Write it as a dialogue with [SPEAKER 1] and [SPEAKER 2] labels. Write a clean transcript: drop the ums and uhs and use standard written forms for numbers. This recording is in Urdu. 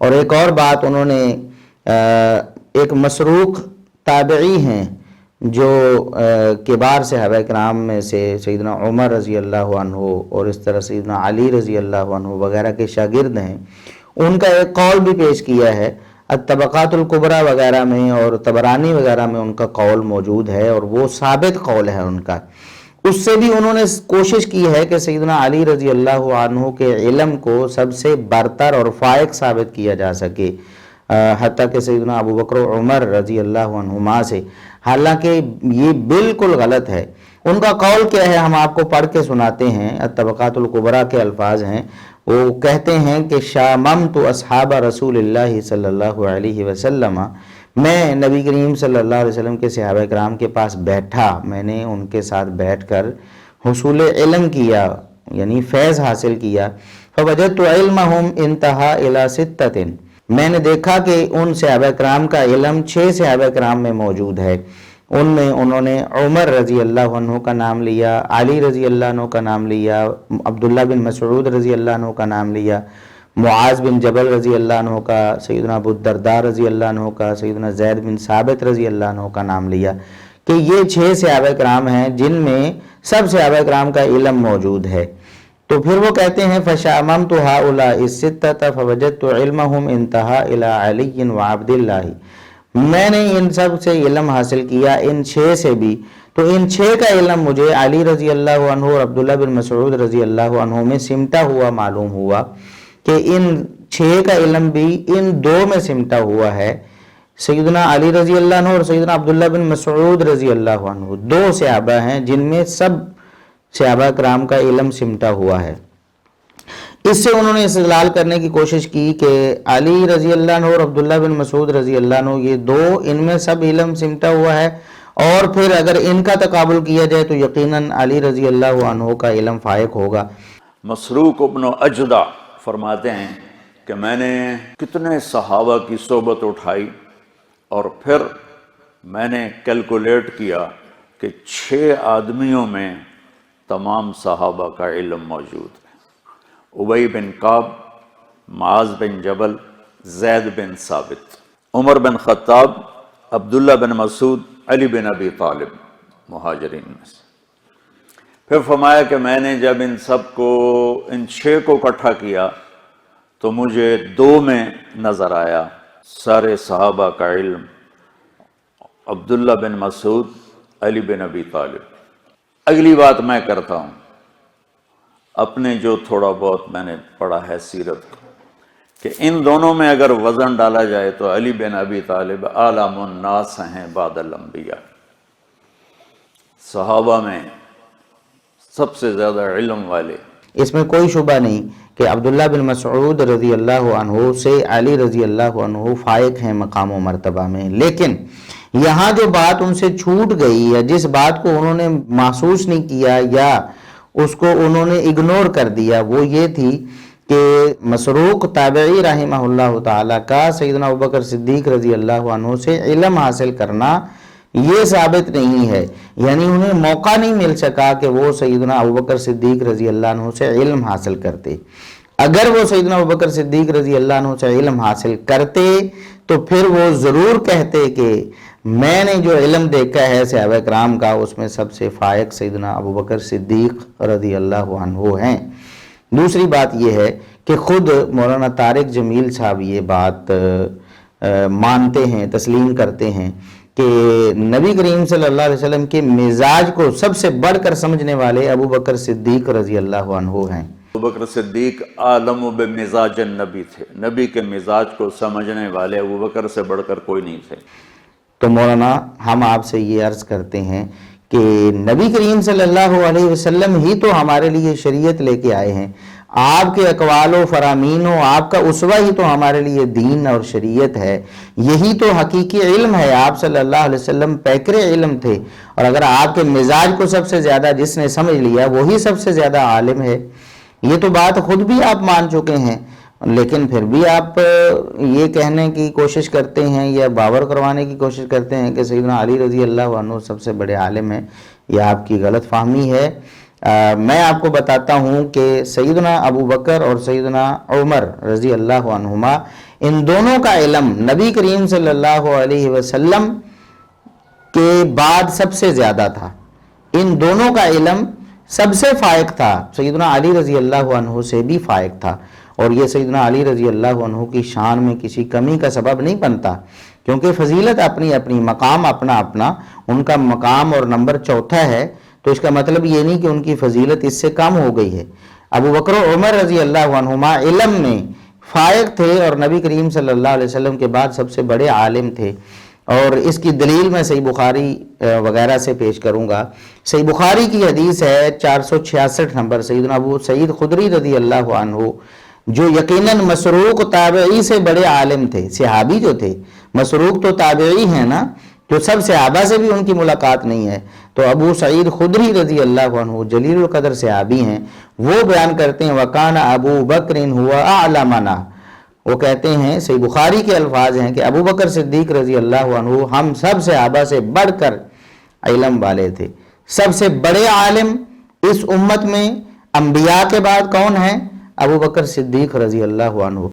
[SPEAKER 1] اور ایک اور بات انہوں نے ایک مسروق تابعی ہیں جو کبار صحابہ کرام میں سے سیدنا عمر رضی اللہ عنہ اور اس طرح سیدنا علی رضی اللہ عنہ وغیرہ کے شاگرد ہیں، ان کا ایک قول بھی پیش کیا ہے الطبقات الکبریٰ وغیرہ میں اور طبرانی وغیرہ میں ان کا قول موجود ہے، اور وہ ثابت قول ہے ان کا۔ اس سے بھی انہوں نے کوشش کی ہے کہ سیدنا علی رضی اللہ عنہ کے علم کو سب سے برتر اور فائق ثابت کیا جا سکے، حتیٰ کہ سیدنا ابو بکر و عمر رضی اللہ عنہما سے، حالانکہ یہ بالکل غلط ہے۔ ان کا قول کیا ہے ہم آپ کو پڑھ کے سناتے ہیں، الطبقات الکبریٰ کے الفاظ ہیں، وہ کہتے ہیں کہ شاممت اصحاب رسول اللہ صلی اللہ علیہ وسلم، میں نبی کریم صلی اللہ علیہ وسلم کے صحابہ کرام کے پاس بیٹھا، میں نے ان کے ساتھ بیٹھ کر حصول علم کیا یعنی فیض حاصل کیا۔ فوجدت علمہم انتہا الی ستۃ، میں نے دیکھا کہ ان صحابہ کرام کا علم 6 صحابہ کرام میں موجود ہے۔ ان میں انہوں نے عمر رضی اللہ عنہ کا نام لیا، علی رضی اللہ عنہ کا نام لیا، عبداللہ بن مسعود رضی اللہ عنہ کا نام لیا، معاذ بن جبل رضی اللہ عنہ کا، سیدنا ابو الدرداء رضی اللہ عنہ کا، سیدنا زید بن ثابت رضی اللہ عنہ کا نام لیا کہ یہ 6 صحابہ کرام ہیں جن میں سب صحابہ کرام کا علم موجود ہے۔ تو پھر وہ کہتے ہیں فشاممت ہؤلاء الستۃ فوجدت علمہم انتہا الی علی وعبد اللہ، میں نے ان سب سے علم حاصل کیا، ان 6 سے بھی، تو ان 6 کا علم مجھے علی رضی اللہ عنہ اور عبداللہ بن مسعود رضی اللہ عنہ میں سمٹا ہوا معلوم ہوا کہ ان 6 کا علم بھی ان 2 میں سمٹا ہوا ہے، سیدنا علی رضی اللہ عنہ اور سیدنا عبداللہ بن مسعود رضی اللہ عنہ، 2 صحابہ ہیں جن میں سب صحابہ کرام کا علم سمٹا ہوا ہے۔ اس سے انہوں نے استدلال کرنے کی کوشش کی کہ علی رضی اللہ عنہ اور عبداللہ بن مسعود رضی اللہ عنہ یہ 2 ان میں سب علم سمٹا ہوا ہے، اور پھر اگر ان کا تقابل کیا جائے تو یقیناً علی رضی اللہ عنہ کا علم فائق ہوگا۔
[SPEAKER 2] مسروق ابن اجدع فرماتے ہیں کہ میں نے کتنے صحابہ کی صحبت اٹھائی اور پھر میں نے کیلکولیٹ کیا کہ 6 آدمیوں میں تمام صحابہ کا علم موجود ہے، ابی بن کعب، معاذ بن جبل، زید بن ثابت، عمر بن خطاب، عبداللہ بن مسعود، علی بن ابی طالب، مہاجرین میں سے۔ پھر فرمایا کہ میں نے جب ان سب کو، ان 6 کو اکٹھا کیا تو مجھے 2 میں نظر آیا، سارے صحابہ کا علم، عبداللہ بن مسعود، علی بن ابی طالب۔ اگلی بات میں کرتا ہوں، اپنے جو تھوڑا بہت میں نے پڑھا ہے سیرت کو، کہ ان دونوں میں اگر وزن ڈالا جائے تو علی بن ابی طالب اعلم الناس ہیں بعد الانبیاء، صحابہ میں سب سے زیادہ علم والے۔
[SPEAKER 1] اس میں کوئی شبہ نہیں کہ عبداللہ بن مسعود رضی اللہ عنہ سے علی رضی اللہ عنہ فائق ہیں مقام و مرتبہ میں، لیکن یہاں جو بات ان سے چھوٹ گئی یا جس بات کو انہوں نے محسوس نہیں کیا یا اس کو انہوں نے اگنور کر دیا، وہ یہ تھی کہ مسروق تابعی رحمہ اللہ تعالیٰ کا سیدنا ابوبکر صدیق رضی اللہ عنہ سے علم حاصل کرنا یہ ثابت نہیں ہے، یعنی انہیں موقع نہیں مل سکا کہ وہ سیدنا ابوبکر صدیق رضی اللہ عنہ سے علم حاصل کرتے۔ اگر وہ سیدنا ابوبکر صدیق رضی اللہ عنہ سے علم حاصل کرتے تو پھر وہ ضرور کہتے کہ میں نے جو علم دیکھا ہے صحابہ کرام کا اس میں سب سے فائق سیدنا ابوبکر صدیق رضی اللہ عنہ ہیں۔ دوسری بات یہ ہے کہ خود مولانا طارق جمیل صاحب یہ بات مانتے ہیں، تسلیم کرتے ہیں کہ نبی کریم صلی اللہ علیہ وسلم کے مزاج کو سب سے بڑھ کر سمجھنے والے ابوبکر صدیق رضی اللہ عنہ ہیں۔
[SPEAKER 2] ابوبکر صدیق عالم بمزاج النبی تھے، نبی کے مزاج کو سمجھنے والے ابوبکر سے بڑھ کر کوئی نہیں تھے۔
[SPEAKER 1] تو مولانا ہم آپ سے یہ عرض کرتے ہیں کہ نبی کریم صلی اللہ علیہ وسلم ہی تو ہمارے لیے شریعت لے کے آئے ہیں، آپ کے اقوال و فرامین و آپ کا اسوہ ہی تو ہمارے لیے دین اور شریعت ہے، یہی تو حقیقی علم ہے۔ آپ صلی اللہ علیہ وسلم پیکر علم تھے، اور اگر آپ کے مزاج کو سب سے زیادہ جس نے سمجھ لیا وہی سب سے زیادہ عالم ہے، یہ تو بات خود بھی آپ مان چکے ہیں، لیکن پھر بھی آپ یہ کہنے کی کوشش کرتے ہیں یا باور کروانے کی کوشش کرتے ہیں کہ سیدنا علی رضی اللہ عنہ سب سے بڑے عالم ہیں۔ یہ آپ کی غلط فہمی ہے۔ میں آپ کو بتاتا ہوں کہ سیدنا ابو بکر اور سیدنا عمر رضی اللہ عنہما ان دونوں کا علم نبی کریم صلی اللہ علیہ وسلم کے بعد سب سے زیادہ تھا، ان دونوں کا علم سب سے فائق تھا، سیدنا علی رضی اللہ عنہ سے بھی فائق تھا، اور یہ سیدنا علی رضی اللہ عنہ کی شان میں کسی کمی کا سبب نہیں بنتا، کیونکہ فضیلت اپنی اپنی، مقام اپنا اپنا، ان کا مقام اور نمبر چوتھا ہے، تو اس کا مطلب یہ نہیں کہ ان کی فضیلت اس سے کم ہو گئی ہے۔ ابو بکر و عمر رضی اللہ عنہما علم میں فائق تھے اور نبی کریم صلی اللہ علیہ وسلم کے بعد سب سے بڑے عالم تھے، اور اس کی دلیل میں صحیح بخاری وغیرہ سے پیش کروں گا۔ صحیح بخاری کی حدیث ہے 466 نمبر، سیدنا ابو سعید خدری رضی اللہ عنہ، جو یقیناً مسروق تابعی سے بڑے عالم تھے، صحابی جو تھے، مسروق تو تابعی ہیں نا، جو سب صحابہ سے بھی ان کی ملاقات نہیں ہے، تو ابو سعید خدری رضی اللہ عنہ جلیل القدر صحابی ہیں، وہ بیان کرتے ہیں وَقَانَ أَبُو بَكْرٍ هُوَ أَعْلَمَنَا، وہ کہتے ہیں، صحیح بخاری کے الفاظ ہیں کہ ابو بکر صدیق رضی اللہ عنہ ہم سب صحابہ سے بڑھ کر علم والے تھے۔ سب سے بڑے عالم اس امت میں انبیاء کے بعد کون ہیں؟ ابو بکر صدیق رضی اللہ عنہ۔